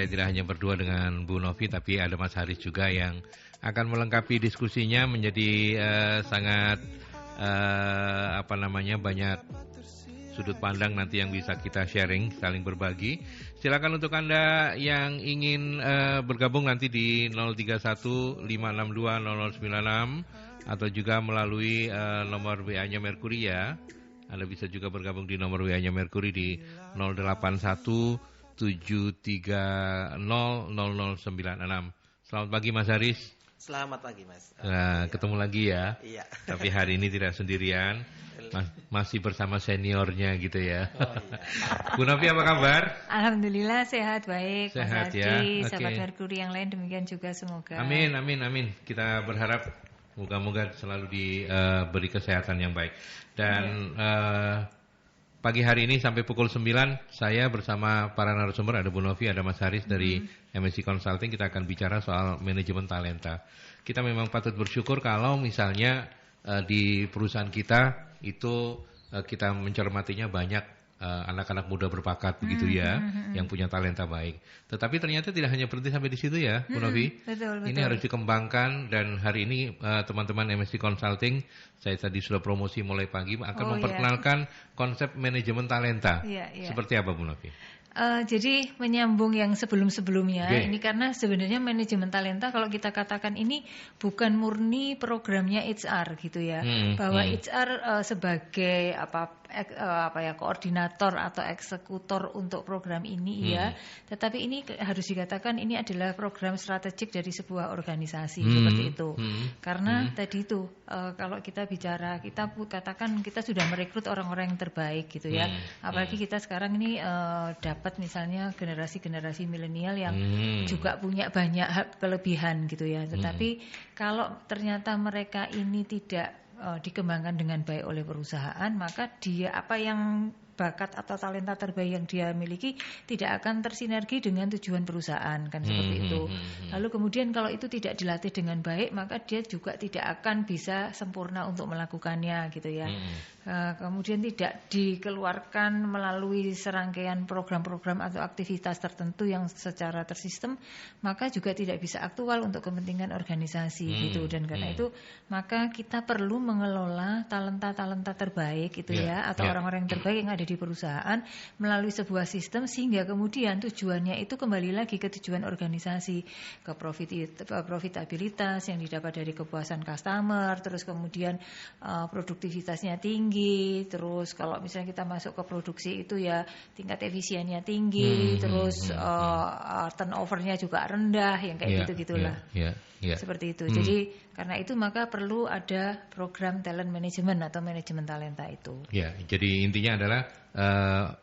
saya tidak hanya berdua dengan Bu Novi, tapi ada Mas Haris juga yang akan melengkapi diskusinya menjadi sangat banyak sudut pandang nanti yang bisa kita sharing, saling berbagi. Silakan untuk Anda yang ingin bergabung nanti di 031 562 0096 atau juga melalui nomor WA-nya Merkuri ya. Anda bisa juga bergabung di nomor WA-nya Merkuri di 081 730 0096. Selamat pagi Mas Haris. Selamat pagi Mas. Nah, ketemu lagi ya. Iya. Tapi hari ini tidak sendirian. Masih bersama seniornya gitu ya. Oh iya. Bu Novi apa kabar? Alhamdulillah sehat, baik. Sehat Mas ya. Hadi, Oke. sahabat Merkuri yang lain demikian juga semoga. Amin. Kita berharap moga-moga selalu diberi kesehatan yang baik. Dan pagi hari ini sampai pukul 9 saya bersama para narasumber, ada Bu Novi, ada Mas Haris dari MSC Consulting. Kita akan bicara soal manajemen talenta. Kita memang patut bersyukur kalau misalnya di perusahaan kita itu kita mencermatinya banyak anak-anak muda berbakat begitu ya, yang punya talenta baik. Tetapi ternyata tidak hanya berhenti sampai di situ ya, Bu Novi. Betul. Ini harus dikembangkan, dan hari ini teman-teman MSC Consulting, saya tadi sudah promosi mulai pagi, akan memperkenalkan konsep manajemen talenta. Seperti apa Bu Novi? Jadi menyambung yang sebelum-sebelumnya, ini karena sebenarnya manajemen talenta kalau kita katakan ini bukan murni programnya HR gitu ya, bahwa HR sebagai koordinator atau eksekutor untuk program ini ya, tetapi ini harus dikatakan ini adalah program strategik dari sebuah organisasi seperti itu. Karena tadi itu kalau kita bicara, kita katakan kita sudah merekrut orang-orang yang terbaik gitu ya, apalagi kita sekarang ini dapat misalnya generasi milenial yang juga punya banyak kelebihan gitu ya, tetapi kalau ternyata mereka ini tidak dikembangkan dengan baik oleh perusahaan, maka dia apa yang bakat atau talenta terbaik yang dia miliki tidak akan tersinergi dengan tujuan perusahaan, kan seperti itu. Lalu kemudian kalau itu tidak dilatih dengan baik, maka dia juga tidak akan bisa sempurna untuk melakukannya gitu ya. Kemudian tidak dikeluarkan melalui serangkaian program-program atau aktivitas tertentu yang secara tersistem, maka juga tidak bisa aktual untuk kepentingan organisasi gitu. Dan karena itu maka kita perlu mengelola talenta-talenta terbaik gitu ya, atau orang-orang terbaik yang ada di perusahaan melalui sebuah sistem, sehingga kemudian tujuannya itu kembali lagi ke tujuan organisasi, ke profitabilitas yang didapat dari kepuasan customer, terus kemudian produktivitasnya tinggi, terus kalau misalnya kita masuk ke produksi itu ya tingkat efisiennya tinggi, terus turnovernya juga rendah, yang kayak gitu-gitulah. Seperti itu. Jadi karena itu maka perlu ada program talent management atau manajemen talenta itu. Ya, jadi intinya adalah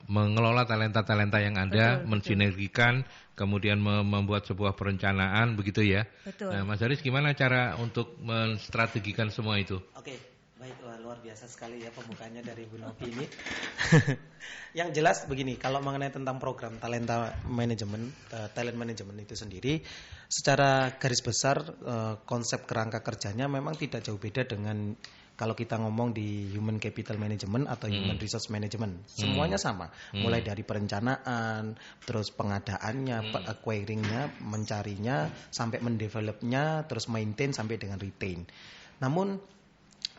mengelola talenta-talenta yang ada, mensinergikan, kemudian membuat sebuah perencanaan begitu ya. Betul. Nah, Mas Haris, gimana cara untuk menstrategikan semua itu? Oke, baik, luar biasa sekali ya pembukanya dari Bu Novi ini. Yang jelas begini, kalau mengenai tentang program talent management itu sendiri, secara garis besar konsep kerangka kerjanya memang tidak jauh beda dengan kalau kita ngomong di human capital management atau human resource management. Semuanya sama, mulai dari perencanaan, terus pengadaannya, acquiringnya, mencarinya, sampai mendevelopnya, terus maintain sampai dengan retain. Namun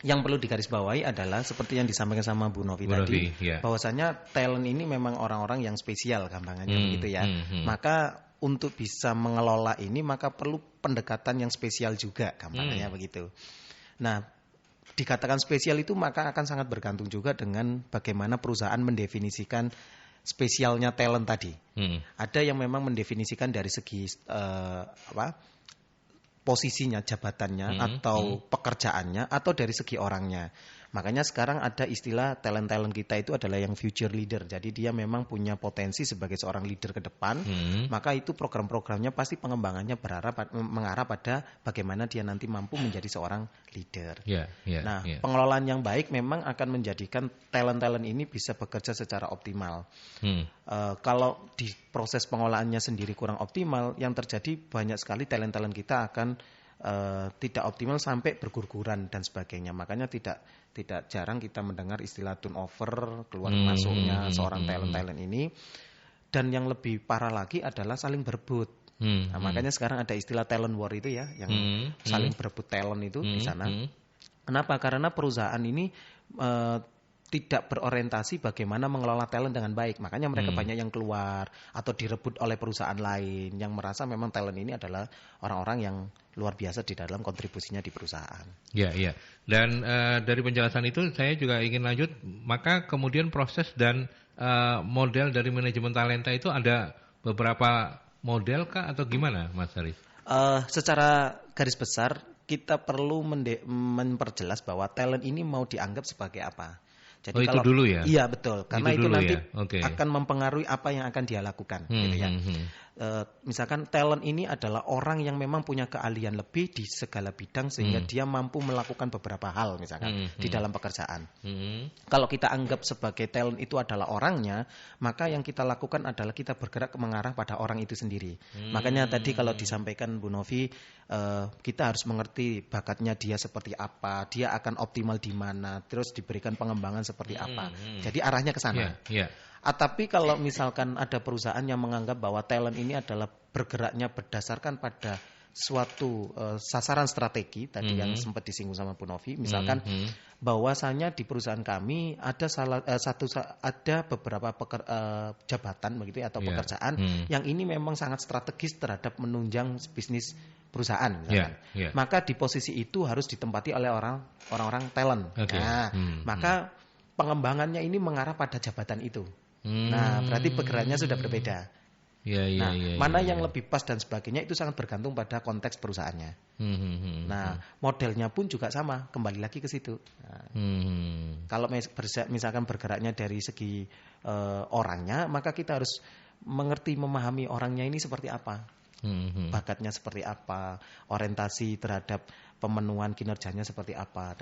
yang perlu digarisbawahi adalah seperti yang disampaikan sama Bu Novi tadi, bahwasanya talent ini memang orang-orang yang spesial, gampangannya begitu ya. Maka untuk bisa mengelola ini maka perlu pendekatan yang spesial juga, gampangannya begitu. Nah, dikatakan spesial itu maka akan sangat bergantung juga dengan bagaimana perusahaan mendefinisikan spesialnya talent tadi. Ada yang memang mendefinisikan dari segi posisinya, jabatannya, atau pekerjaannya, atau dari segi orangnya. Makanya sekarang ada istilah talent-talent kita itu adalah yang future leader. Jadi dia memang punya potensi sebagai seorang leader ke depan. Maka itu program-programnya pasti pengembangannya mengarah pada bagaimana dia nanti mampu menjadi seorang leader. Pengelolaan yang baik memang akan menjadikan talent-talent ini bisa bekerja secara optimal. Kalau di proses pengolahannya sendiri kurang optimal, yang terjadi banyak sekali talent-talent kita akan tidak optimal sampai berguguran dan sebagainya. Makanya tidak jarang kita mendengar istilah turnover, keluar masuknya seorang talent ini. Dan yang lebih parah lagi adalah saling berebut. Nah, makanya sekarang ada istilah talent war itu ya, yang saling berebut talent itu di sana. Kenapa? Karena perusahaan ini tidak berorientasi bagaimana mengelola talent dengan baik. Makanya mereka banyak yang keluar atau direbut oleh perusahaan lain yang merasa memang talent ini adalah orang-orang yang luar biasa di dalam kontribusinya di perusahaan. Ya, iya. Dan dari penjelasan itu saya juga ingin lanjut. Maka kemudian proses dan model dari manajemen talenta itu ada beberapa model kah atau gimana, Mas Haris? Secara garis besar kita perlu memperjelas bahwa talent ini mau dianggap sebagai apa. Jadi itu dulu ya? Iya betul, karena itu nanti ya? Okay. akan mempengaruhi apa yang akan dia lakukan. Gitu ya. Misalkan talent ini adalah orang yang memang punya keahlian lebih di segala bidang sehingga dia mampu melakukan beberapa hal misalkan di dalam pekerjaan. Kalau kita anggap sebagai talent itu adalah orangnya, maka yang kita lakukan adalah kita bergerak mengarah pada orang itu sendiri. Makanya tadi kalau disampaikan Bu Novi, kita harus mengerti bakatnya dia seperti apa, dia akan optimal di mana, terus diberikan pengembangan seperti apa. Jadi arahnya ke sana. Tapi kalau misalkan ada perusahaan yang menganggap bahwa talent ini adalah bergeraknya berdasarkan pada suatu sasaran strategi tadi yang sempat disinggung sama Bu Novi, misalkan bahwasanya di perusahaan kami ada ada beberapa jabatan begitu ya, atau pekerjaan yang ini memang sangat strategis terhadap menunjang bisnis perusahaan misalkan. Maka di posisi itu harus ditempati oleh orang-orang talent. Maka pengembangannya ini mengarah pada jabatan itu. Nah, berarti bergeraknya sudah berbeda. Mana yang lebih pas dan sebagainya itu sangat bergantung pada konteks perusahaannya. Nah, modelnya pun juga sama, kembali lagi ke situ. Kalau misalkan bergeraknya dari segi orangnya, maka kita harus mengerti, memahami orangnya ini seperti apa. Bakatnya seperti apa, orientasi terhadap pemenuhan kinerjanya seperti apa.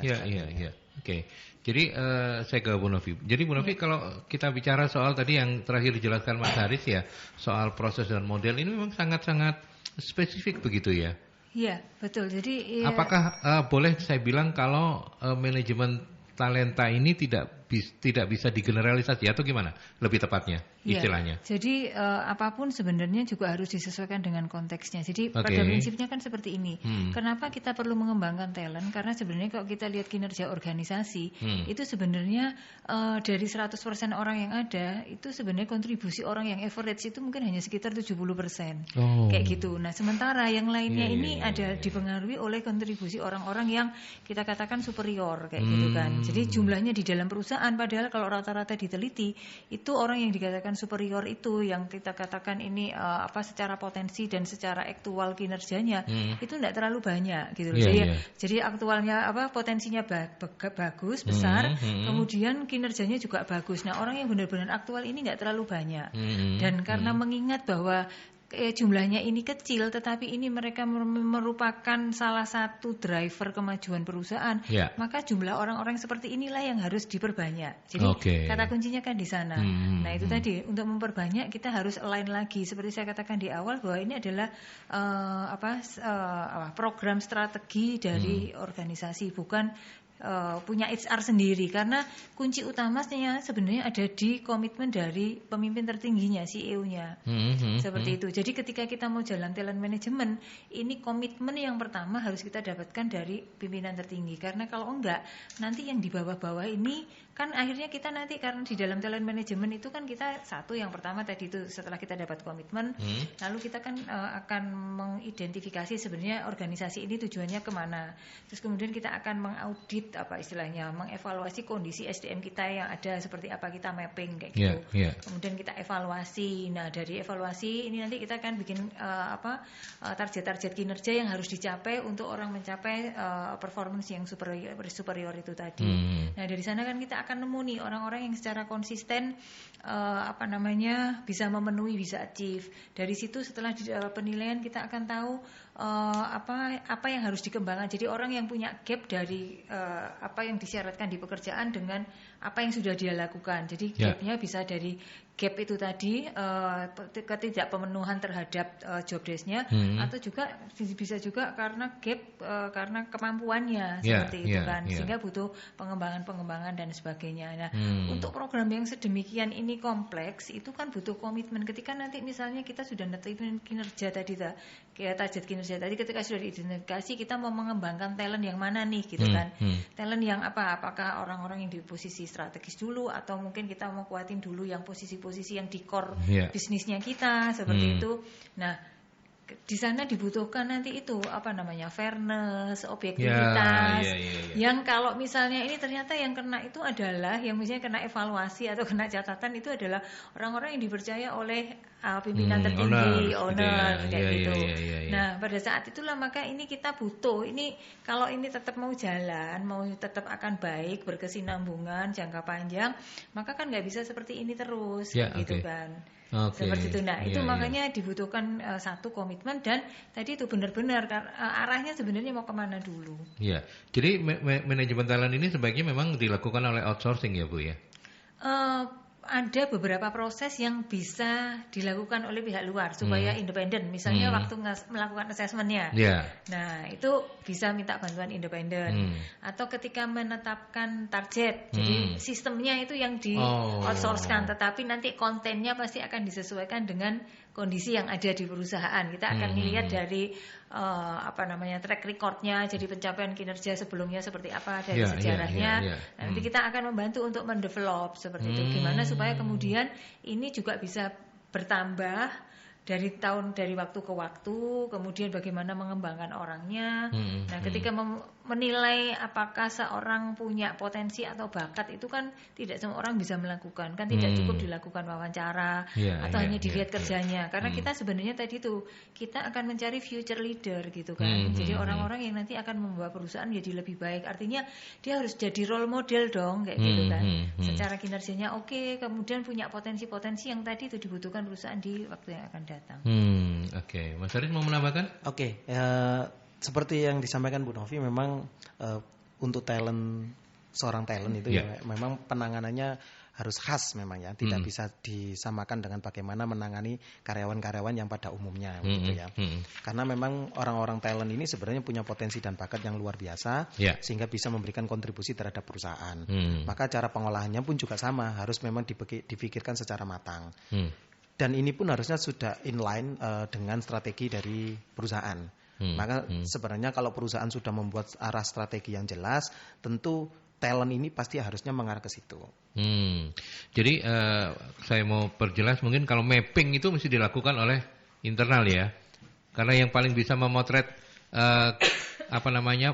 Oke. Jadi saya ke Bu Novi. Jadi Bu Novi, kalau kita bicara soal tadi yang terakhir dijelaskan Mas Haris ya, soal proses dan model ini memang sangat-sangat spesifik begitu ya? Iya, betul. Jadi apakah boleh saya bilang kalau manajemen talenta ini tidak bisa digeneralisasi atau gimana lebih tepatnya istilahnya? Jadi apapun sebenarnya juga harus disesuaikan dengan konteksnya. Jadi pada prinsipnya kan seperti ini. Kenapa kita perlu mengembangkan talent? Karena sebenarnya kalau kita lihat kinerja organisasi itu sebenarnya dari 100% orang yang ada itu sebenarnya kontribusi orang yang average itu mungkin hanya sekitar 70%. Kayak gitu. Nah, sementara yang lainnya ini ada dipengaruhi oleh kontribusi orang-orang yang kita katakan superior kayak gitu kan. Jadi jumlahnya di dalam perusahaan, padahal kalau rata-rata diteliti itu orang yang dikatakan superior itu yang kita katakan ini secara potensi dan secara aktual kinerjanya itu tidak terlalu banyak gitu loh. Jadi aktualnya potensinya bagus, besar, kemudian kinerjanya juga bagus. Nah, orang yang benar-benar aktual ini tidak terlalu banyak. Dan karena mengingat bahwa jumlahnya ini kecil, tetapi ini mereka merupakan salah satu driver kemajuan perusahaan, maka jumlah orang-orang seperti inilah yang harus diperbanyak. Jadi kata kuncinya kan di sana. Nah, itu tadi untuk memperbanyak kita harus align lagi. Seperti saya katakan di awal bahwa ini adalah program strategi dari organisasi, bukan punya HR sendiri, karena kunci utamanya sebenarnya ada di komitmen dari pemimpin tertingginya, CEO-nya. Seperti itu. Jadi ketika kita mau jalan talent management, ini komitmen yang pertama harus kita dapatkan dari pimpinan tertinggi, karena kalau enggak nanti yang di bawah-bawah ini kan akhirnya kita nanti, karena di dalam talent management itu kan kita yang pertama tadi itu setelah kita dapat komitmen, lalu kita kan akan mengidentifikasi sebenarnya organisasi ini tujuannya kemana, terus kemudian kita akan mengaudit mengevaluasi kondisi SDM kita yang ada seperti apa, kita mapping kayak gitu. Kemudian kita evaluasi. Nah, dari evaluasi ini nanti kita akan bikin target-target kinerja yang harus dicapai untuk orang mencapai performance yang superior itu tadi. Nah, dari sana kan kita akan nemu nih orang-orang yang secara konsisten bisa memenuhi, bisa achieve. Dari situ setelah penilaian kita akan tahu apa yang harus dikembangkan. Jadi orang yang punya gap dari apa yang disyaratkan di pekerjaan dengan apa yang sudah dia lakukan. Jadi gapnya bisa dari gap itu tadi, ketidakpemenuhan terhadap job desk-nya, atau juga bisa juga karena gap karena kemampuannya seperti itu kan, sehingga butuh pengembangan dan sebagainya. Nah, untuk program yang sedemikian ini kompleks itu kan butuh komitmen. Ketika nanti misalnya kita sudah netepin kinerja tadi, target kinerja tadi, ketika sudah diidentifikasi kita mau mengembangkan talent yang mana nih gitu kan, talent yang apa? Apakah orang-orang yang di posisi strategis dulu, atau mungkin kita mau kuatin dulu yang posisi yang di core bisnisnya kita seperti itu. Nah, di sana dibutuhkan nanti itu fairness, objektivitas. Yang kalau misalnya ini ternyata yang kena itu adalah yang misalnya kena evaluasi atau kena catatan itu adalah orang-orang yang dipercaya oleh pimpinan tertinggi, owner kayak gitu. Nah, pada saat itulah maka ini kita butuh ini, kalau ini tetap mau jalan, mau tetap akan baik, berkesinambungan jangka panjang, maka kan nggak bisa seperti ini terus gitu kan. Seperti itu. Nah, itu makanya dibutuhkan satu komitmen, dan tadi itu benar-benar arahnya sebenarnya mau kemana dulu. Iya. Jadi manajemen talent ini sebaiknya memang dilakukan oleh outsourcing ya, Bu ya? Ada beberapa proses yang bisa dilakukan oleh pihak luar supaya independen. Misalnya waktu melakukan assessment-nya. Nah, itu bisa minta bantuan independen. Atau ketika menetapkan target, jadi sistemnya itu yang di outsource-kan, tetapi nanti kontennya pasti akan disesuaikan dengan kondisi yang ada di perusahaan. Kita akan melihat dari track record-nya, jadi pencapaian kinerja sebelumnya seperti apa dari sejarahnya. Nanti kita akan membantu untuk mendevelop seperti itu, gimana supaya kemudian ini juga bisa bertambah dari waktu ke waktu, kemudian bagaimana mengembangkan orangnya. Nah, ketika menilai apakah seorang punya potensi atau bakat, itu kan tidak semua orang bisa melakukan, kan tidak cukup dilakukan wawancara atau hanya dilihat kerjanya, karena kita sebenarnya tadi itu kita akan mencari future leader gitu kan. Jadi orang-orang yang nanti akan membawa perusahaan menjadi lebih baik, artinya dia harus jadi role model dong kayak gitu kan. Secara kinerjanya oke, kemudian punya potensi-potensi yang tadi itu dibutuhkan perusahaan di waktu yang akan datang. Mas Aris mau menambahkan? Seperti yang disampaikan Bu Novi, memang untuk seorang talent itu memang penanganannya harus khas memang ya, tidak bisa disamakan dengan bagaimana menangani karyawan-karyawan yang pada umumnya gitu ya. Karena memang orang-orang talent ini sebenarnya punya potensi dan bakat yang luar biasa, sehingga bisa memberikan kontribusi terhadap perusahaan. Maka cara pengolahannya pun juga sama, harus memang dipikirkan secara matang. Dan ini pun harusnya sudah inline dengan strategi dari perusahaan. Maka sebenarnya kalau perusahaan sudah membuat arah strategi yang jelas, tentu talent ini pasti harusnya mengarah ke situ. Jadi saya mau perjelas, mungkin kalau mapping itu mesti dilakukan oleh internal ya, karena yang paling bisa memotret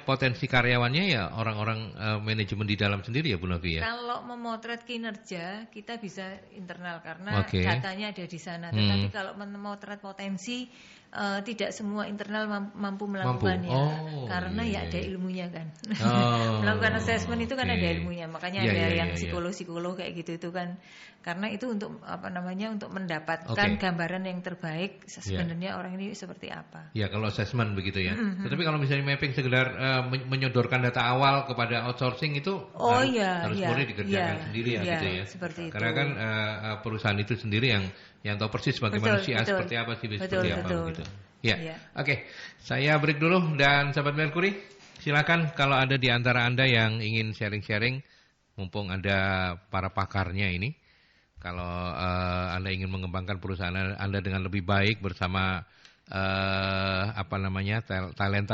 potensi karyawannya ya orang-orang manajemen di dalam sendiri ya Bu Novi ya. Kalau memotret kinerja kita bisa internal karena datanya ada di sana. Tetapi kalau memotret potensi tidak semua internal mampu melakukannya, karena ada ilmunya kan. Melakukan assessment itu kan ada ilmunya, makanya ada yang psikolog kayak gitu itu kan. Karena itu untuk untuk mendapatkan gambaran yang terbaik sebenarnya orang ini seperti apa. Ya, kalau assessment begitu ya. Tetapi kalau misalnya mapping sekedar menyodorkan data awal kepada outsourcing itu harus murni dikerjakan sendiri ya gitu ya. Seperti itu. Karena kan perusahaan itu sendiri yang tahu persis bagaimana seperti apa sih seperti apa gitu. Oke. Saya break dulu, dan sahabat Mercury, silakan kalau ada di antara Anda yang ingin sharing-sharing, mumpung ada para pakarnya ini. Kalau Anda ingin mengembangkan perusahaan Anda dengan lebih baik bersama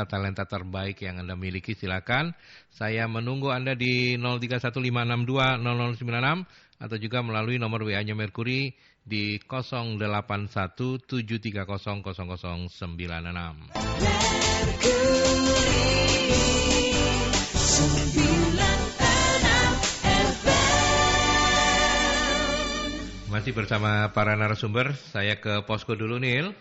talenta terbaik yang Anda miliki, silakan. Saya menunggu Anda di 0315620096 atau juga melalui nomor WA-nya Mercury di 088173000096. Masih bersama para narasumber, saya ke posko dulu Nil.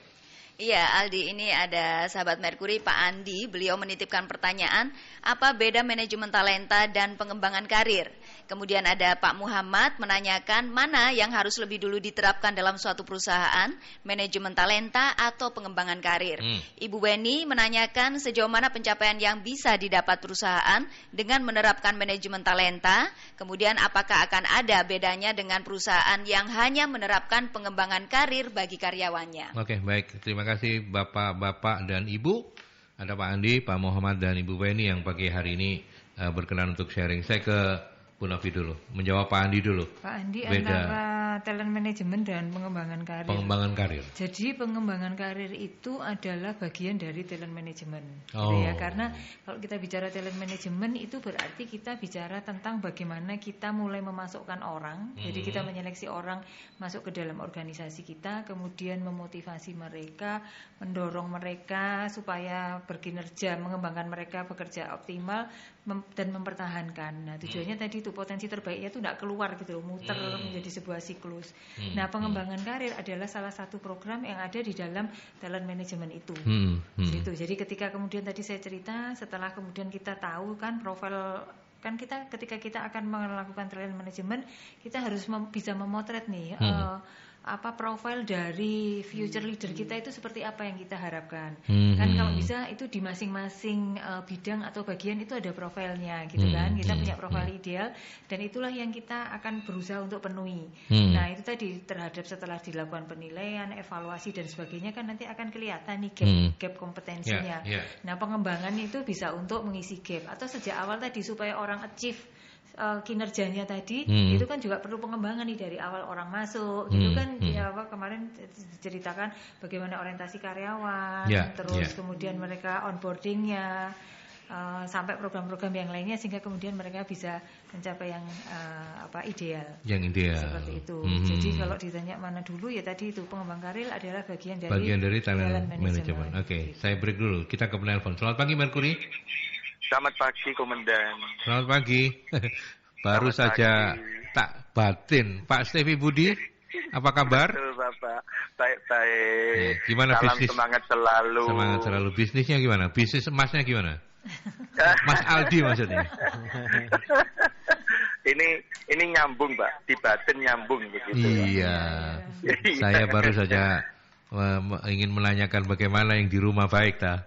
Iya, Aldi, ini ada sahabat Merkuri, Pak Andi. Beliau menitipkan pertanyaan, apa beda manajemen talenta dan pengembangan karir? Kemudian ada Pak Muhammad menanyakan, mana yang harus lebih dulu diterapkan dalam suatu perusahaan, manajemen talenta atau pengembangan karir? Ibu Weni menanyakan, sejauh mana pencapaian yang bisa didapat perusahaan dengan menerapkan manajemen talenta? Kemudian apakah akan ada bedanya dengan perusahaan yang hanya menerapkan pengembangan karir bagi karyawannya? Oke, baik. Terima kasih Bapak-Bapak dan Ibu. Ada Pak Andi, Pak Muhammad dan Ibu Weni yang pagi hari ini berkenan untuk sharing. Saya ke Bu Novi dulu, menjawab Pak Andi dulu. Pak Andi, Beda. antara talent management dan pengembangan karir. Pengembangan karir. Jadi pengembangan karir itu adalah bagian dari talent management, Oh. gitu ya. Karena kalau kita bicara talent management itu berarti kita bicara tentang bagaimana kita mulai memasukkan orang. Jadi kita menyeleksi orang masuk ke dalam organisasi kita, kemudian memotivasi mereka, mendorong mereka supaya berkinerja, mengembangkan mereka bekerja optimal dan mempertahankan. Nah, tujuannya tadi itu potensi terbaiknya itu tidak keluar gitu loh, muter menjadi sebuah siklus. Nah, pengembangan karir adalah salah satu program yang ada di dalam talent management itu. Gitu. Jadi ketika kemudian tadi saya cerita, setelah kemudian kita tahu kan profil, kan kita ketika kita akan melakukan talent management, kita harus bisa memotret nih apa profil dari future leader kita itu seperti apa yang kita harapkan. Kan kalau bisa itu di masing-masing bidang atau bagian itu ada profilnya gitu kan. Kita punya profil ideal dan itulah yang kita akan berusaha untuk penuhi. Nah, itu tadi terhadap setelah dilakukan penilaian, evaluasi dan sebagainya kan nanti akan kelihatan nih gap kompetensinya. Nah, pengembangan itu bisa untuk mengisi gap atau sejak awal tadi supaya orang achieve kinerjanya tadi itu kan juga perlu pengembangan nih dari awal orang masuk gitu kan. Ya, kemarin diceritakan bagaimana orientasi karyawan, terus kemudian mereka onboardingnya sampai program-program yang lainnya sehingga kemudian mereka bisa mencapai yang ideal. Yang ideal. Seperti itu. Jadi kalau ditanya mana dulu ya tadi itu pengembang karir adalah bagian dari talent management. Oke, saya break dulu. Kita ke penelpon. Selamat pagi Merkuri. Selamat pagi, Komandan. Selamat pagi. Baru Selamat saja pagi. tak batin. Pak Stevi Budi, apa kabar? Betul, Bapak. Baik-baik. Gimana Salam bisnis? semangat selalu. Semangat selalu. Bisnisnya gimana? Bisnis emasnya gimana? Mas Aldi maksudnya. Ini nyambung, Pak. Di batin nyambung begitu. Iya. Saya baru saja ingin menanyakan bagaimana yang di rumah baik, ta.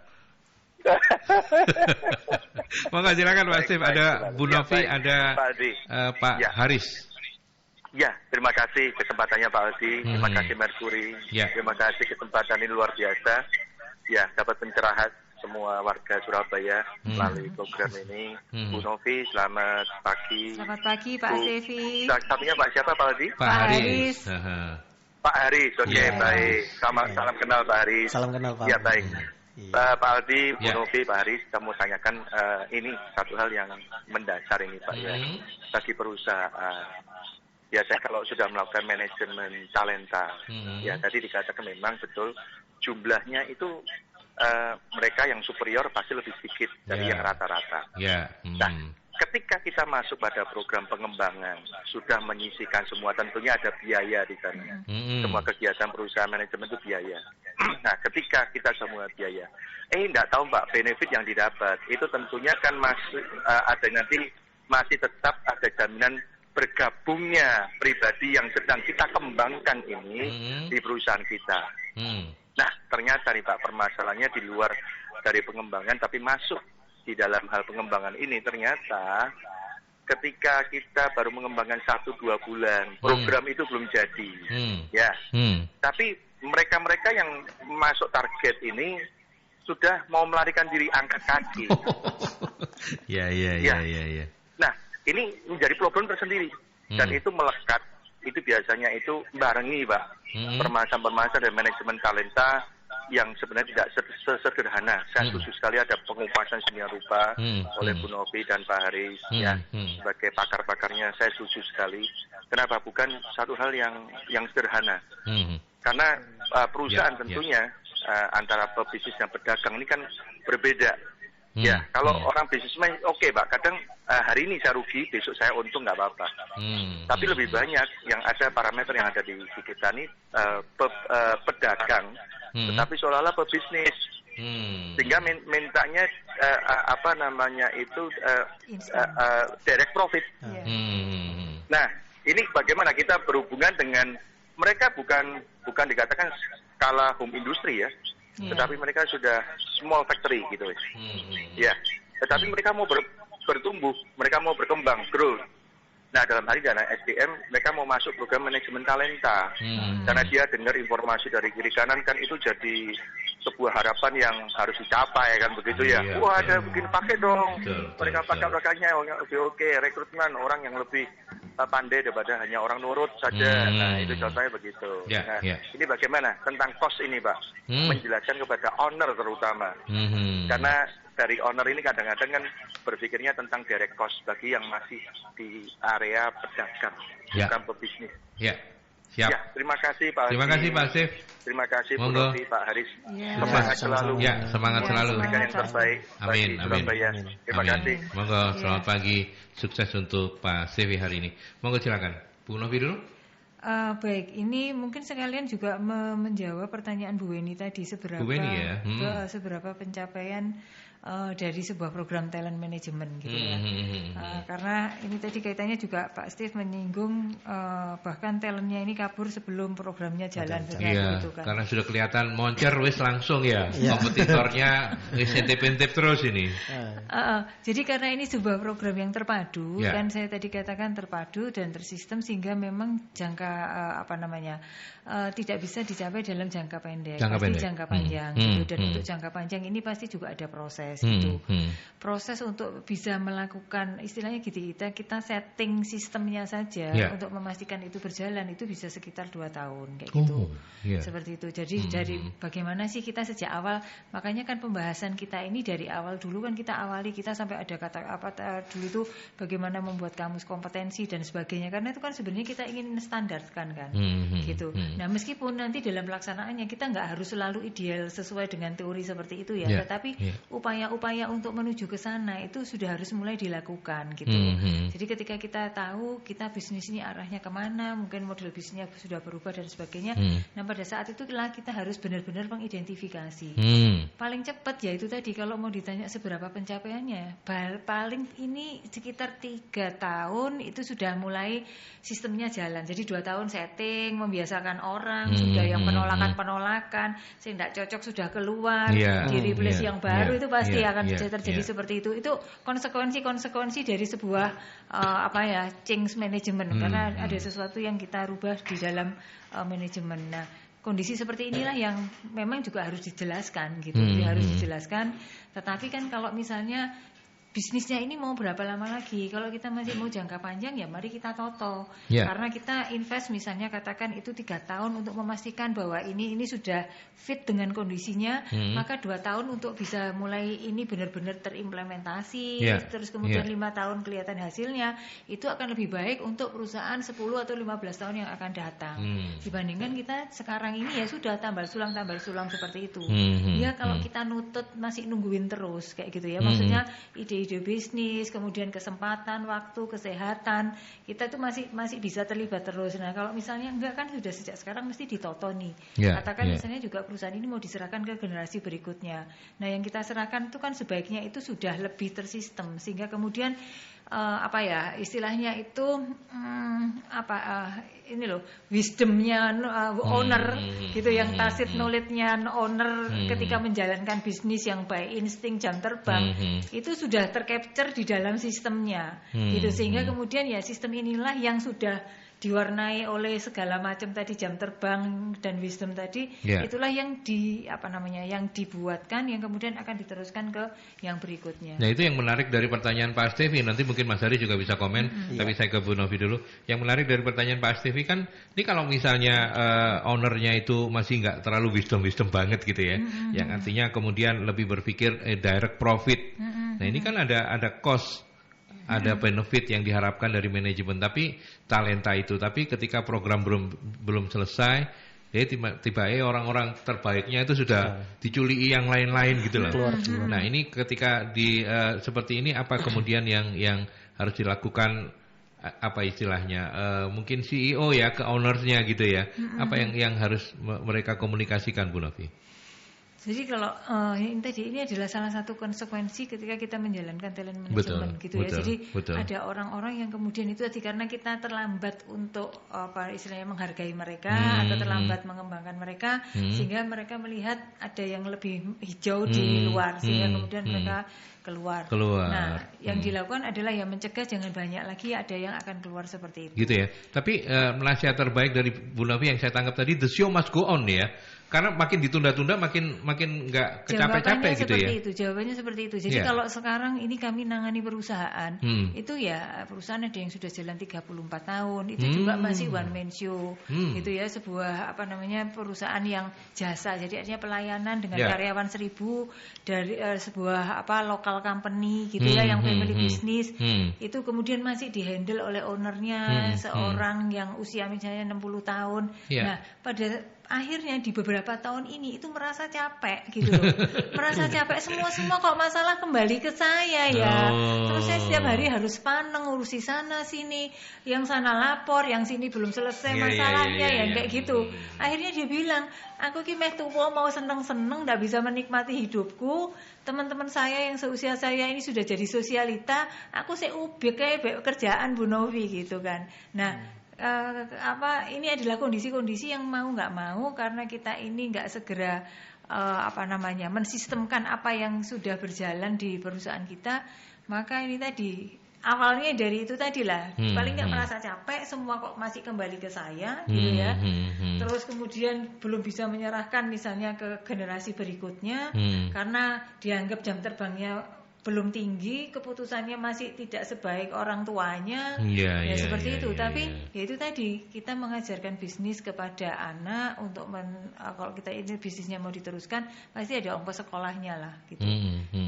Maka silakan Pak Steve, ada Bu Novi, ada Pak Haris. Ya, terima kasih kesempatannya Pak Aldi, terima kasih Merkuri, terima kasih kesempatan ini luar biasa. Ya, dapat pencerahan semua warga Surabaya melalui program ini. Bu Novi, selamat pagi. Selamat pagi Pak Stevi. Satunya Pak siapa Pak Aldi? Pak Haris. Pak Haris, oke, baik. Salam kenal Pak Haris. Salam kenal Pak. Ya, baik. Pak Aldi, Bu Novi, Pak Haris, kamu tanyakan ini satu hal yang mendasar ini Pak ya, bagi perusahaan. Ya, saya kalau sudah melakukan manajemen talenta, ya tadi dikatakan memang betul jumlahnya itu mereka yang superior pasti lebih sedikit dari yang rata-rata. Nah, ketika kita masuk pada program pengembangan, sudah menyisikan semua, tentunya ada biaya di sana. Semua kegiatan perusahaan manajemen itu biaya. Nah, ketika kita semua biaya, enggak tahu Mbak, benefit yang didapat itu tentunya kan masih ada nanti masih tetap ada jaminan bergabungnya pribadi yang sedang kita kembangkan ini di perusahaan kita. Nah, ternyata nih Pak, permasalahannya di luar dari pengembangan tapi masuk di dalam hal pengembangan ini ternyata ketika kita baru mengembangkan 1-2 bulan program itu belum jadi. Tapi mereka-mereka yang masuk target ini sudah mau melarikan diri angkat kaki. Ya. Nah, ini menjadi problem tersendiri dan itu melekat. Itu biasanya itu barengi Pak permasalahan-permasalahan dari manajemen talenta yang sebenarnya tidak sederhana. Saya setuju sekali ada pengupasan seminar rupa oleh Bu Novi dan Pak Haris ya sebagai pakar-pakarnya. Saya setuju sekali. Kenapa bukan satu hal yang sederhana? Karena perusahaan tentunya antara pebisnis dan pedagang ini kan berbeda. Ya, kalau orang bisnismen oke Pak, kadang hari ini saya rugi, besok saya untung nggak apa-apa. Tapi lebih banyak yang ada parameter yang ada di kita ini pedagang tetapi seolah-olah pebisnis. Sehingga mintanya direct profit. Nah, ini bagaimana kita berhubungan dengan mereka, bukan dikatakan skala home industry ya, tetapi mereka sudah small factory gitu. Ya, tetapi mereka mau bertumbuh, mereka mau berkembang, grow. Nah, dalam hal ini dana SDM, mereka mau masuk program manajemen talenta. Karena dia dengar informasi dari kiri kanan, kan itu jadi sebuah harapan yang harus dicapai, kan begitu ya. Wah, ada bikin pakai dong. Mereka pakai-pakainya oke, rekrutmen orang yang lebih pandai daripada hanya orang nurut saja. Nah, itu contohnya begitu. Ini bagaimana tentang cost ini, Pak? Menjelaskan kepada owner terutama. Karena dari owner ini kadang-kadang kan berpikirnya tentang direct cost bagi yang masih di area pedagang, bukan pebisnis. Siap. Ya, terima kasih Pak. Terima kasih Pak Steve. Terima kasih Bu Novi, Pak Haris. Semangat selalu. Semangat selalu. Yang terbaik. Amin. Terima kasih. Monggo, selamat pagi. Sukses untuk Pak Steve hari ini. Monggo silakan. Bu Novi dulu. Baik, ini mungkin sekalian juga menjawab pertanyaan Bu Weni tadi, seberapa pencapaian dari sebuah program talent management gitu ya. Karena ini tadi kaitannya juga Pak Steve menyinggung bahkan talentnya ini kabur sebelum programnya jalan. Iya, kan? Karena sudah kelihatan moncer wis langsung ya. Kompetitornya wis intip-intip terus ini. Jadi karena ini sebuah program yang terpadu, kan saya tadi katakan terpadu dan tersistem sehingga memang jangka tidak bisa dicapai dalam jangka pendek, jangka panjang gitu. Dan untuk jangka panjang ini pasti juga ada proses gitu. Proses untuk bisa melakukan istilahnya gitu, kita setting sistemnya saja untuk memastikan itu berjalan itu bisa sekitar 2 tahun kayak gitu. Seperti itu. Jadi dari bagaimana sih kita sejak awal, makanya kan pembahasan kita ini dari awal dulu kan kita sampai ada kata dulu itu bagaimana membuat kamus kompetensi dan sebagainya, karena itu kan sebenarnya kita ingin standarkan kan gitu. Nah, meskipun nanti dalam pelaksanaannya kita nggak harus selalu ideal sesuai dengan teori seperti itu ya, tetapi upaya-upaya untuk menuju ke sana itu sudah harus mulai dilakukan gitu. Jadi ketika kita tahu kita bisnis ini arahnya kemana, mungkin model bisnisnya sudah berubah dan sebagainya. Nah, pada saat itu kita harus benar-benar mengidentifikasi. Paling cepat ya itu tadi, kalau mau ditanya seberapa pencapaiannya, paling ini sekitar 3 tahun itu sudah mulai sistemnya jalan. Jadi 2 tahun setting, membiasakan orang, sudah yang penolakan, saya tidak cocok sudah keluar, di replace yang baru itu pasti akan terjadi seperti itu. Itu konsekuensi dari sebuah change management, karena ada sesuatu yang kita rubah di dalam manajemen. Nah, kondisi seperti inilah yang memang juga harus dijelaskan gitu, harus dijelaskan. Tetapi kan kalau misalnya bisnisnya ini mau berapa lama lagi? Kalau kita masih mau jangka panjang ya mari kita toto. Karena kita invest misalnya katakan itu 3 tahun untuk memastikan bahwa ini sudah fit dengan kondisinya, maka 2 tahun untuk bisa mulai ini benar-benar terimplementasi, terus kemudian 5 tahun kelihatan hasilnya, itu akan lebih baik untuk perusahaan 10 atau 15 tahun yang akan datang. Dibandingkan kita sekarang ini ya sudah tambal sulam seperti itu. Kalau kita nutut masih nungguin terus kayak gitu ya, maksudnya ide bisnis, kemudian kesempatan, waktu, kesehatan, kita itu masih bisa terlibat terus. Nah, kalau misalnya enggak kan sudah sejak sekarang mesti ditoto nih. Katakan misalnya juga perusahaan ini mau diserahkan ke generasi berikutnya. Nah, yang kita serahkan itu kan sebaiknya itu sudah lebih tersistem sehingga kemudian istilahnya itu ini loh wisdomnya owner gitu, yang tacit knowledge-nya owner ketika menjalankan bisnis yang by insting jam terbang itu sudah tercapture di dalam sistemnya gitu, sehingga kemudian ya sistem inilah yang sudah diwarnai oleh segala macam tadi jam terbang dan wisdom tadi, itulah yang yang dibuatkan yang kemudian akan diteruskan ke yang berikutnya. Nah, itu yang menarik dari pertanyaan Pak Stevi. Nanti mungkin Mas Hari juga bisa komen, tapi saya ke Bu Novi dulu. Yang menarik dari pertanyaan Pak Stevi kan, ini kalau misalnya ownernya itu masih nggak terlalu wisdom banget gitu ya, yang artinya kemudian lebih berpikir direct profit. Nah, ini kan ada cost, ada benefit yang diharapkan dari manajemen, tapi talenta itu, tapi ketika program belum selesai, tiba-tiba orang-orang terbaiknya itu sudah diculiki yang lain-lain gitu loh. Nah, ini ketika seperti ini apa kemudian yang harus dilakukan apa istilahnya, mungkin CEO ya ke ownersnya gitu ya. Apa yang harus mereka komunikasikan, Bu Novi? Jadi kalau ini adalah salah satu konsekuensi ketika kita menjalankan talent management gitu ya. Jadi ada orang-orang yang kemudian itu tadi karena kita terlambat untuk istilahnya menghargai mereka atau terlambat mengembangkan mereka sehingga mereka melihat ada yang lebih hijau di luar sehingga kemudian mereka keluar. Nah, yang dilakukan adalah yang mencegah jangan banyak lagi ada yang akan keluar seperti itu. Gitu ya. Tapi nasihat terbaik dari Bu Novi yang saya tangkap tadi, the show must go on ya. Karena makin ditunda-tunda makin nggak kecapek-capek gitu ya. Jawabannya seperti itu. Jadi kalau sekarang ini kami nangani perusahaan, itu ya perusahaan ada yang sudah jalan 34 tahun, itu juga masih one man show. Gitu ya, sebuah perusahaan yang jasa. Jadi artinya pelayanan dengan karyawan 1000 dari sebuah local company gitu ya yang family business. Itu kemudian masih dihandle oleh ownernya seorang yang usia misalnya 60 tahun. Nah, pada akhirnya di beberapa tahun ini itu merasa capek gitu loh. Merasa capek semua kok masalah kembali ke saya ya. Terus saya setiap hari harus paneng ngurusi sana sini, yang sana lapor, yang sini belum selesai masalahnya yang kayak gitu. Akhirnya dia bilang, aku ki meh tuwa mau seneng-seneng ndak bisa menikmati hidupku. Teman-teman saya yang seusia saya ini sudah jadi sosialita, aku sih ubek kayak kerjaan Bu Novi gitu kan. Nah, ini adalah kondisi-kondisi yang mau nggak mau karena kita ini nggak segera mensistemkan apa yang sudah berjalan di perusahaan kita, maka ini tadi awalnya dari itu tadilah paling nggak merasa capek, semua kok masih kembali ke saya gitu ya. Terus kemudian belum bisa menyerahkan misalnya ke generasi berikutnya karena dianggap jam terbangnya belum tinggi, keputusannya masih tidak sebaik orang tuanya, seperti itu. Tapi ya itu tadi kita mengajarkan bisnis kepada anak untuk kalau kita ini bisnisnya mau diteruskan, pasti ada ongkos sekolahnya lah, gitu.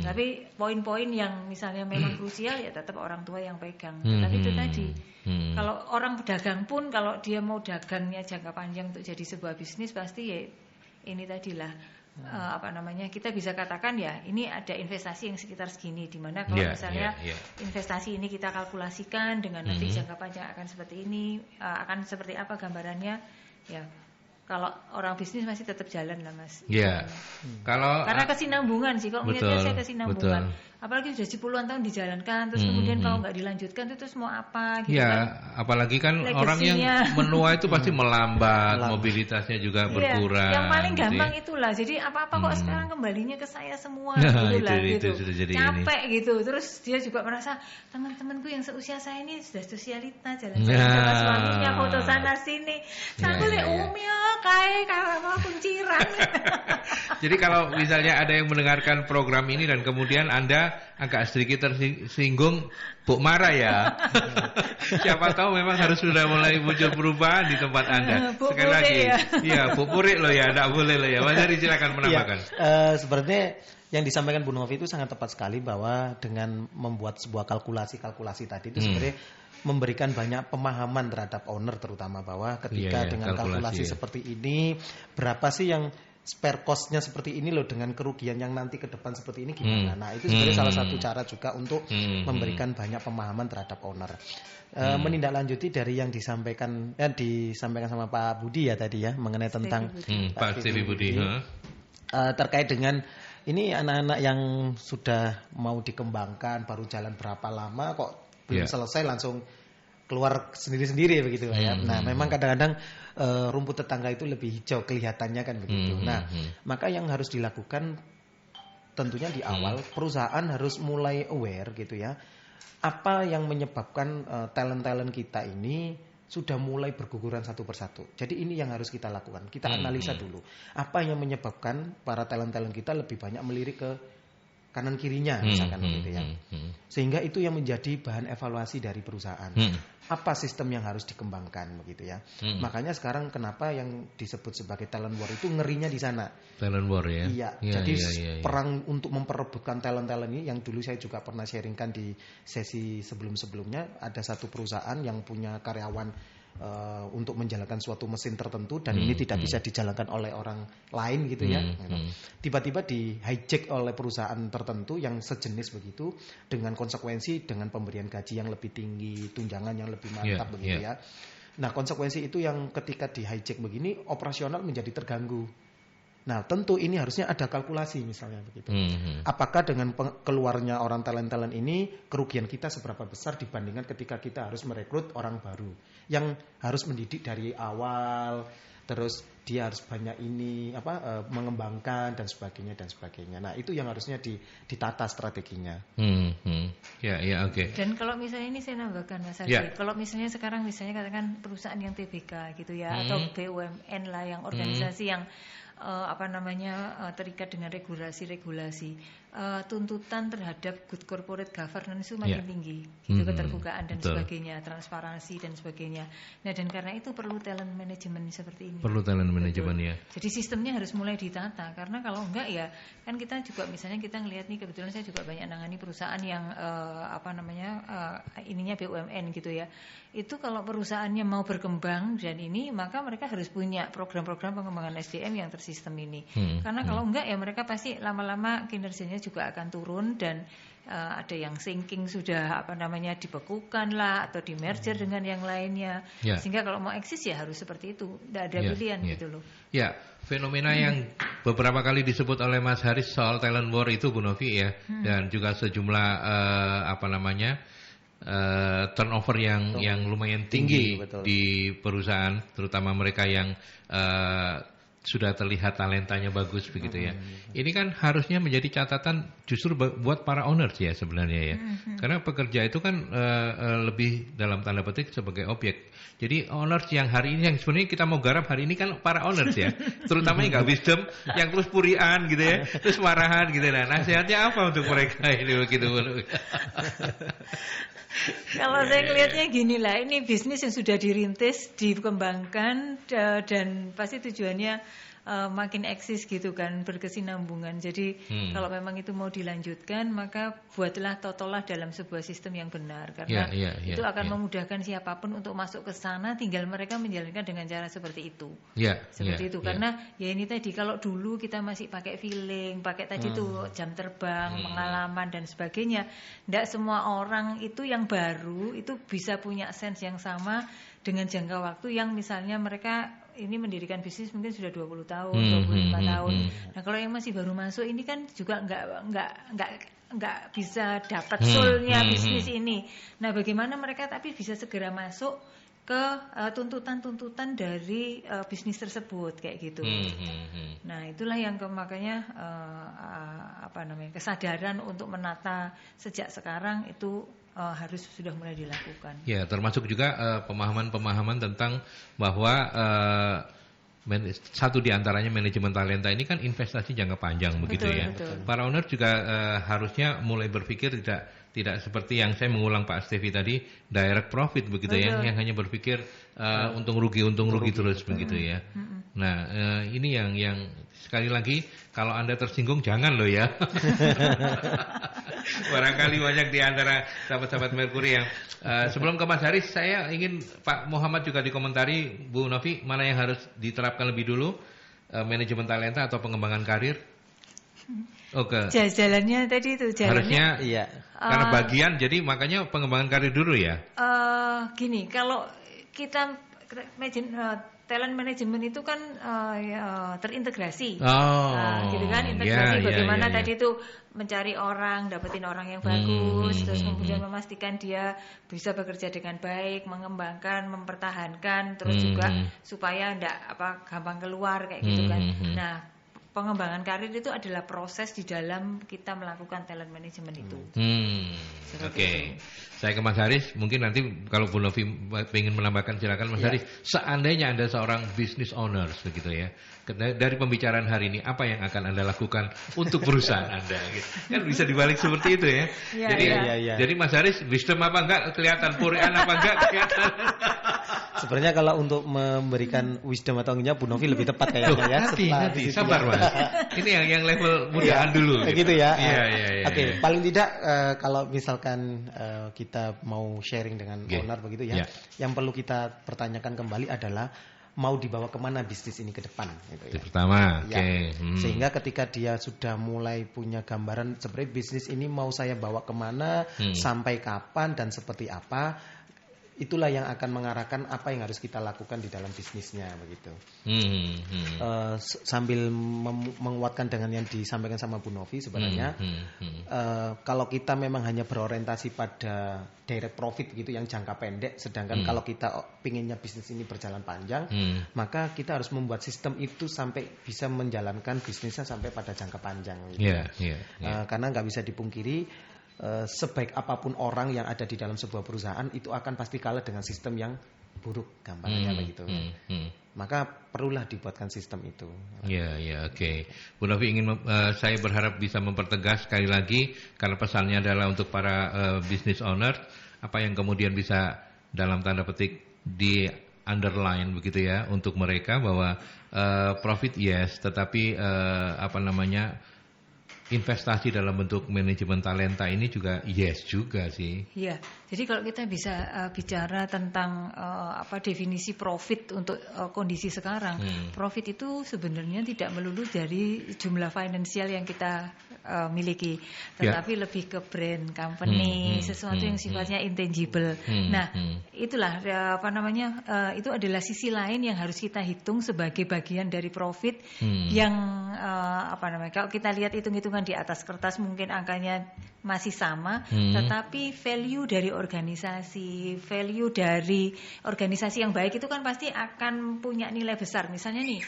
Tapi poin-poin yang misalnya memang krusial ya tetap orang tua yang pegang. Tapi itu tadi, kalau orang pedagang pun kalau dia mau dagangnya jangka panjang untuk jadi sebuah bisnis pasti ya ini tadilah. Kita bisa katakan ya ini ada investasi yang sekitar segini, di mana kalau misalnya investasi ini kita kalkulasikan dengan nanti jangka panjang akan seperti ini, akan seperti apa gambarannya ya. Kalau orang bisnis masih tetap jalan lah Mas. Karena kesinambungan sih, kalau melihatnya saya kesinambungan. Apalagi sudah 10-an tahun dijalankan, terus kemudian kalau nggak dilanjutkan itu terus mau apa gitu kan. Apalagi kan orang yang menua itu pasti melambat, mobilitasnya juga berkurang. Yang paling gampang itulah. Jadi apa-apa kok sekarang kembalinya ke saya semua gitu lah gitu. Capek gitu. Terus dia juga merasa teman-temanku yang seusia saya ini sudah sosialita, jalan-jalan sama suaminya, foto sana sini. Aku lihat kayak kunciran. Jadi kalau misalnya ada yang mendengarkan program ini dan kemudian Anda agak sedikit tersinggung, Bu marah ya. Siapa tahu memang harus sudah mulai muncul perubahan di tempat Anda. Sekali lagi, Bu Puri loh ya, tidak boleh loh ya. Mas Heri silakan menambahkan. Sebenarnya yang disampaikan Bu Novi itu sangat tepat sekali, bahwa dengan membuat sebuah kalkulasi tadi itu sebenarnya memberikan banyak pemahaman terhadap owner terutama, bahwa ketika dengan kalkulasi seperti ini berapa sih yang spare cost-nya seperti ini loh, dengan kerugian yang nanti ke depan seperti ini gimana. Nah itu sebenarnya salah satu cara juga untuk memberikan banyak pemahaman terhadap owner. Menindaklanjuti dari yang disampaikan sama Pak Budi ya tadi ya, mengenai tentang Pak Stevi Budi terkait dengan ini anak-anak yang sudah mau dikembangkan, baru jalan berapa lama kok belum selesai langsung keluar sendiri-sendiri begitu ya. Nah, memang kadang-kadang rumput tetangga itu lebih hijau kelihatannya kan begitu. Nah, maka yang harus dilakukan tentunya di awal perusahaan harus mulai aware gitu ya. Apa yang menyebabkan talent-talent kita ini sudah mulai berguguran satu persatu. Jadi ini yang harus kita lakukan. Kita analisa dulu. Apa yang menyebabkan para talent-talent kita lebih banyak melirik ke kanan kirinya misalkan begitu ya. Sehingga itu yang menjadi bahan evaluasi dari perusahaan. Apa sistem yang harus dikembangkan begitu ya. Makanya sekarang kenapa yang disebut sebagai talent war itu ngerinya di sana. Talent war ya. Iya. Jadi perang untuk memperebutkan talent-talent ini, yang dulu saya juga pernah sharingkan di sesi sebelum-sebelumnya, ada satu perusahaan yang punya karyawan untuk menjalankan suatu mesin tertentu dan ini tidak bisa dijalankan oleh orang lain gitu ya. Tiba-tiba di hijack oleh perusahaan tertentu yang sejenis begitu dengan konsekuensi dengan pemberian gaji yang lebih tinggi, tunjangan yang lebih mantap begitu ya. Nah, konsekuensi itu yang ketika di hijack begini operasional menjadi terganggu. Nah, tentu ini harusnya ada kalkulasi misalnya begitu. Apakah dengan keluarnya orang talent-talent ini kerugian kita seberapa besar dibandingkan ketika kita harus merekrut orang baru yang harus mendidik dari awal, terus dia harus banyak mengembangkan dan sebagainya. Nah, itu yang harusnya ditata strateginya. Ya, oke. Dan kalau misalnya ini saya nambahkan Mas Ardi, kalau misalnya sekarang katakan perusahaan yang TBK gitu ya, atau BUMN lah yang organisasi yang terikat dengan regulasi-regulasi, tuntutan terhadap good corporate governance itu makin tinggi, gitu, keterbukaan dan sebagainya, transparansi dan sebagainya. Nah, dan karena itu perlu talent management seperti ini. Perlu talent management ya. Jadi sistemnya harus mulai ditata, karena kalau enggak ya kan kita juga misalnya kita ngelihat nih, kebetulan saya juga banyak nangani perusahaan yang ininya BUMN gitu ya. Itu kalau perusahaannya mau berkembang dan ini, maka mereka harus punya program-program pengembangan SDM yang tersistem ini. Karena kalau enggak ya mereka pasti lama-lama kinerjanya juga akan turun dan ada yang sinking sudah dibekukan lah atau di merger dengan yang lainnya. Sehingga kalau mau eksis ya harus seperti itu, tidak ada pilihan gitu loh. Ya, fenomena yang beberapa kali disebut oleh Mas Haris soal talent war itu Bu Novi ya, dan juga sejumlah turnover yang lumayan tinggi di perusahaan, terutama mereka yang sudah terlihat talentanya bagus begitu ya. Ini kan harusnya menjadi catatan justru buat para owners ya sebenarnya ya. Karena pekerja itu kan lebih dalam tanda petik sebagai objek. Jadi owners yang hari ini yang sebenarnya kita mau garap hari ini kan para owners ya. Terutama yang nggak wisdom, yang terus purian gitu ya, terus marahan gitu. Nah, nasihatnya apa untuk mereka ini begitu? Kalau saya ngelihatnya gini lah, ini bisnis yang sudah dirintis, dikembangkan dan pasti tujuannya makin eksis gitu kan, berkesinambungan. Jadi kalau memang itu mau dilanjutkan, maka buatlah totolah dalam sebuah sistem yang benar, karena itu akan memudahkan siapapun untuk masuk ke sana, tinggal mereka menjalankan dengan cara seperti itu. Seperti itu. Karena ya ini tadi, kalau dulu kita masih pakai feeling, pakai tadi tuh jam terbang, pengalaman dan sebagainya. Tidak semua orang itu yang baru itu bisa punya sense yang sama dengan jangka waktu yang misalnya mereka ini mendirikan bisnis mungkin sudah 20 tahun, 25 tahun. Nah, kalau yang masih baru masuk ini kan juga nggak bisa dapat soul-nya bisnis ini. Nah, bagaimana mereka tapi bisa segera masuk ke tuntutan-tuntutan dari bisnis tersebut kayak gitu. Nah, itulah yang makanya kesadaran untuk menata sejak sekarang itu harus sudah mulai dilakukan. Ya, termasuk juga pemahaman-pemahaman tentang bahwa satu di antaranya manajemen talenta ini kan investasi jangka panjang begitu ya. Betul. Para owner juga harusnya mulai berpikir tidak seperti yang saya mengulang Pak Stevi tadi, direct profit begitu ya, yang hanya berpikir untung rugi terus begitu ya. Nah, ini yang sekali lagi kalau Anda tersinggung jangan loh ya. Barangkali banyak di antara sahabat-sahabat Merkuri yang sebelum ke Mas Haris, saya ingin Pak Muhammad juga dikomentari, Bu Novi, mana yang harus diterapkan lebih dulu, manajemen talenta atau pengembangan karir? Jalannya tadi itu harusnya karena bagian, jadi makanya pengembangan karir dulu ya. Gini, kalau kita talent management itu kan terintegrasi, gitu kan, integrasi bagaimana tadi itu mencari orang, dapetin orang yang bagus, terus kemudian memastikan dia bisa bekerja dengan baik, mengembangkan, mempertahankan, terus juga supaya gampang keluar kayak gitu kan. Nah, pengembangan karir itu adalah proses di dalam kita melakukan talent management itu. Oke. Saya ke Mas Haris, mungkin nanti kalau Bu Novi ingin menambahkan silakan Mas Haris. Seandainya Anda seorang business owner begitu ya, dari pembicaraan hari ini apa yang akan Anda lakukan untuk perusahaan Anda? Gitu. Kan bisa dibalik seperti itu ya. Jadi Mas Haris wisdom apa enggak kelihatan, purian apa enggak kelihatan. Sebenarnya kalau untuk memberikan wisdom atau enggaknya Bu Novi lebih tepat kayaknya ya. Hati, sabar Mas. Ini yang level mudaan dulu. Gitu ya. Iya. Oke, paling tidak kalau misalkan kita mau sharing dengan owner begitu ya, yang perlu kita pertanyakan kembali adalah mau dibawa kemana bisnis ini ke depan gitu ya. Itu pertama, Sehingga ketika dia sudah mulai punya gambaran sebenarnya bisnis ini mau saya bawa kemana, sampai kapan dan seperti apa, itulah yang akan mengarahkan apa yang harus kita lakukan di dalam bisnisnya begitu. Sambil menguatkan dengan yang disampaikan sama Bu Novi sebenarnya, kalau kita memang hanya berorientasi pada direct profit gitu yang jangka pendek, sedangkan kalau kita pinginnya bisnis ini berjalan panjang, maka kita harus membuat sistem itu sampai bisa menjalankan bisnisnya sampai pada jangka panjang. Gitu. Karena nggak bisa dipungkiri, sebaik apapun orang yang ada di dalam sebuah perusahaan itu akan pasti kalah dengan sistem yang buruk, gambarnya begitu. Maka perlulah dibuatkan sistem itu. Oke. Bu Novi saya berharap bisa mempertegas sekali lagi, karena pesannya adalah untuk para business owner, apa yang kemudian bisa dalam tanda petik di underline begitu ya untuk mereka, bahwa profit yes, tetapi investasi dalam bentuk manajemen talenta ini juga yes juga sih. Iya. Jadi kalau kita bisa bicara tentang definisi profit untuk kondisi sekarang, profit itu sebenarnya tidak melulu dari jumlah finansial yang kita miliki, tetapi lebih ke brand company, sesuatu yang sifatnya intangible. Nah, itulah itu adalah sisi lain yang harus kita hitung sebagai bagian dari profit yang kalau kita lihat hitung-hitungan di atas kertas mungkin angkanya masih sama, tetapi value dari organisasi, value dari organisasi yang baik itu kan pasti akan punya nilai besar. Misalnya nih,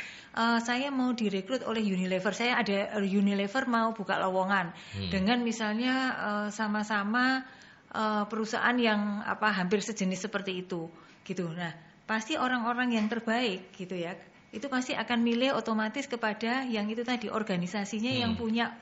saya mau direkrut oleh Unilever, saya ada Unilever mau buka lowongan dengan misalnya sama-sama perusahaan yang hampir sejenis seperti itu, gitu. Nah, pasti orang-orang yang terbaik, gitu ya, itu pasti akan milih otomatis kepada yang itu tadi, organisasinya yang punya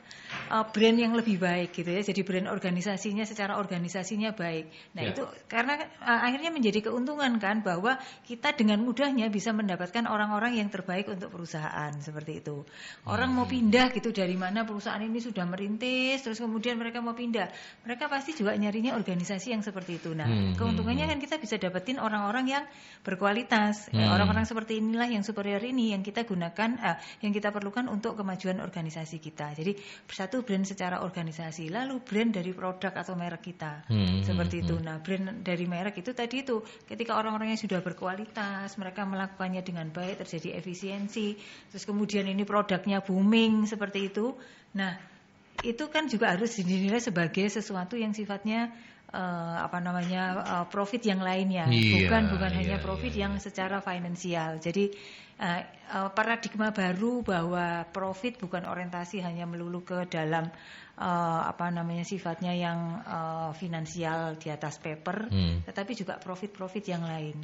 brand yang lebih baik gitu ya. Jadi brand organisasinya secara organisasinya baik. Nah itu karena akhirnya menjadi keuntungan kan, bahwa kita dengan mudahnya bisa mendapatkan orang-orang yang terbaik untuk perusahaan seperti itu. Orang mau pindah gitu dari mana perusahaan ini sudah merintis, terus kemudian mereka mau pindah, mereka pasti juga nyarinya organisasi yang seperti itu. Nah keuntungannya kan kita bisa dapetin orang-orang yang berkualitas. Orang-orang seperti inilah yang superior ini yang kita gunakan, yang kita perlukan untuk kemajuan organisasi kita. Jadi satu brand secara organisasi, lalu brand dari produk atau merek kita, seperti itu. Nah, brand dari merek itu tadi itu, ketika orang-orangnya sudah berkualitas, mereka melakukannya dengan baik, terjadi efisiensi, terus kemudian ini produknya booming seperti itu. Nah, itu kan juga harus dinilai sebagai sesuatu yang sifatnya profit yang lainnya, bukan hanya profit yang secara finansial. Jadi paradigma baru bahwa profit bukan orientasi hanya melulu ke dalam sifatnya yang finansial di atas paper, tetapi juga profit yang lain.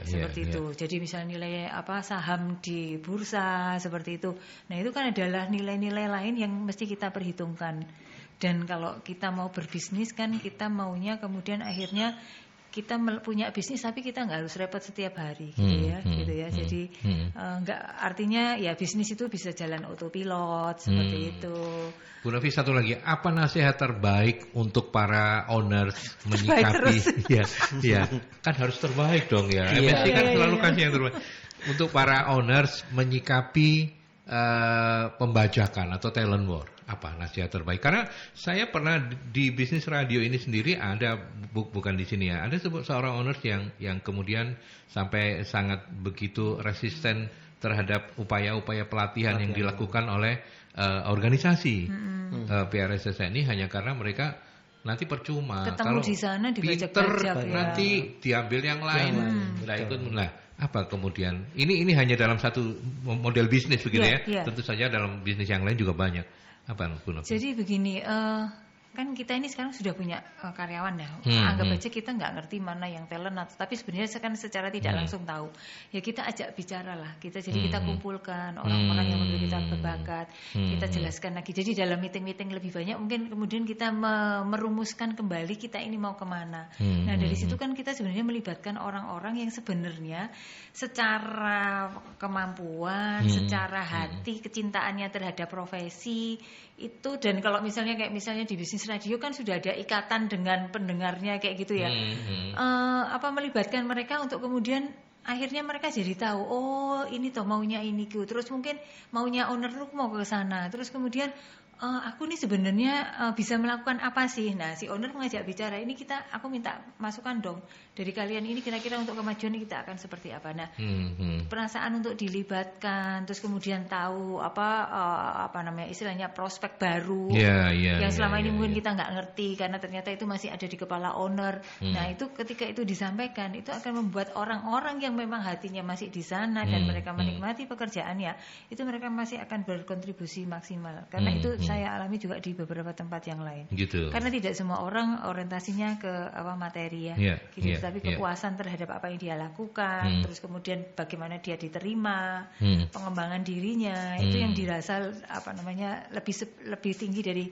Seperti itu. Jadi misalnya nilai saham di bursa seperti itu. Nah, itu kan adalah nilai-nilai lain yang mesti kita perhitungkan. Dan kalau kita mau berbisnis kan kita maunya kemudian akhirnya kita punya bisnis tapi kita nggak harus repot setiap hari gitu ya. Jadi nggak, artinya ya bisnis itu bisa jalan autopilot seperti itu. Bu Novi, satu lagi, apa nasihat terbaik untuk para owners menyikapi kan harus terbaik dong ya. MSC kan selalu kasih yang terbaik. Untuk para owners menyikapi pembajakan atau talent war, apa nasihat terbaik? Karena saya pernah di bisnis radio ini sendiri ada, bukan di sini ya, ada seorang owners yang kemudian sampai sangat begitu resisten terhadap upaya-upaya pelatihan yang dilakukan oleh organisasi PRSS ini, hanya karena mereka nanti percuma ketemu kalau di sana pinter nanti diambil yang lain, apa kemudian ini hanya dalam satu model bisnis begitu ya. Tentu saja dalam bisnis yang lain juga banyak. Apa Bu Novi? Jadi begini, kan kita ini sekarang sudah punya karyawan ya. Anggap aja kita nggak ngerti mana yang talent, tapi sebenarnya kan secara tidak langsung tahu. Ya kita ajak bicara lah. Jadi kita kumpulkan orang-orang yang menurut kita berbakat. Kita jelaskan lagi. Jadi dalam meeting-meeting lebih banyak mungkin kemudian kita merumuskan kembali kita ini mau kemana. Nah dari situ kan kita sebenarnya melibatkan orang-orang yang sebenarnya secara kemampuan, secara hati, kecintaannya terhadap profesi itu, dan kalau misalnya di bisnis radio kan sudah ada ikatan dengan pendengarnya kayak gitu ya. Melibatkan mereka untuk kemudian akhirnya mereka jadi tahu, oh ini toh maunya ini gitu. Terus mungkin maunya owner lu mau ke sana. Terus kemudian aku nih sebenarnya bisa melakukan apa sih? Nah si owner mengajak bicara, ini aku minta masukan dong dari kalian, ini kira-kira untuk kemajuan kita akan seperti apa. Nah perasaan untuk dilibatkan, terus kemudian tahu istilahnya prospek baru yang selama ini mungkin kita nggak ngerti karena ternyata itu masih ada di kepala owner. Nah itu ketika itu disampaikan, itu akan membuat orang-orang yang memang hatinya masih di sana dan mereka menikmati pekerjaannya, itu mereka masih akan berkontribusi maksimal. Karena itu saya alami juga di beberapa tempat yang lain. Gitu. Karena tidak semua orang orientasinya ke materi ya, tapi kepuasan terhadap apa yang dia lakukan, terus kemudian bagaimana dia diterima, pengembangan dirinya, itu yang dirasa lebih tinggi dari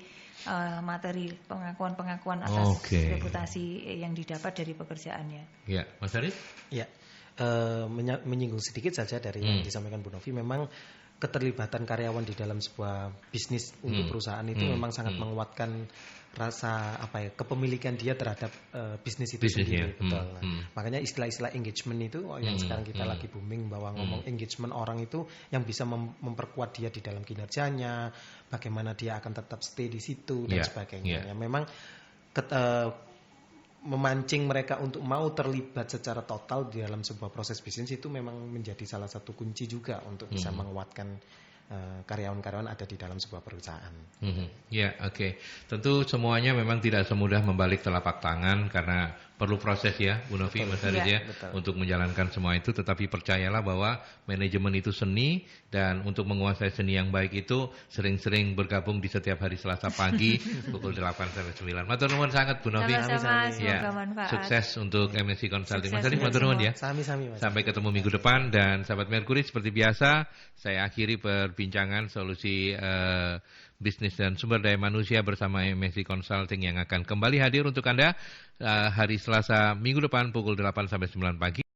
materi, pengakuan atas reputasi yang didapat dari pekerjaannya. Ya, Mas Arif? Ya, menyinggung sedikit saja dari yang disampaikan Bu Novi, memang keterlibatan karyawan di dalam sebuah bisnis untuk perusahaan itu memang sangat menguatkan rasa kepemilikan dia terhadap bisnis itu sendiri. Betul. Makanya istilah-istilah engagement itu yang sekarang kita lagi booming, bahwa ngomong engagement orang itu yang bisa memperkuat dia di dalam kinerjanya, bagaimana dia akan tetap stay di situ dan sebagainya. Ya, memang memancing mereka untuk mau terlibat secara total di dalam sebuah proses bisnis itu memang menjadi salah satu kunci juga untuk bisa menguatkan karyawan-karyawan ada di dalam sebuah perusahaan. Ya, oke. Tentu semuanya memang tidak semudah membalik telapak tangan karena perlu proses ya, Bu Novi, Mas Haris ya, untuk menjalankan semua itu. Tetapi percayalah bahwa manajemen itu seni, dan untuk menguasai seni yang baik itu sering-sering bergabung di setiap hari Selasa pagi pukul 8 sampai 9. Matur nuwun sangat Bu Novi. Sama-sama, ya, sukses untuk MSC Consulting. Mas Haris, matur nuwun ya. Sami-sami, Mas. Sampai ketemu minggu depan, dan sahabat Merkuri, seperti biasa saya akhiri perbincangan solusi bisnis dan sumber daya manusia bersama MSC Consulting yang akan kembali hadir untuk Anda hari Selasa minggu depan pukul 8 sampai 9 pagi.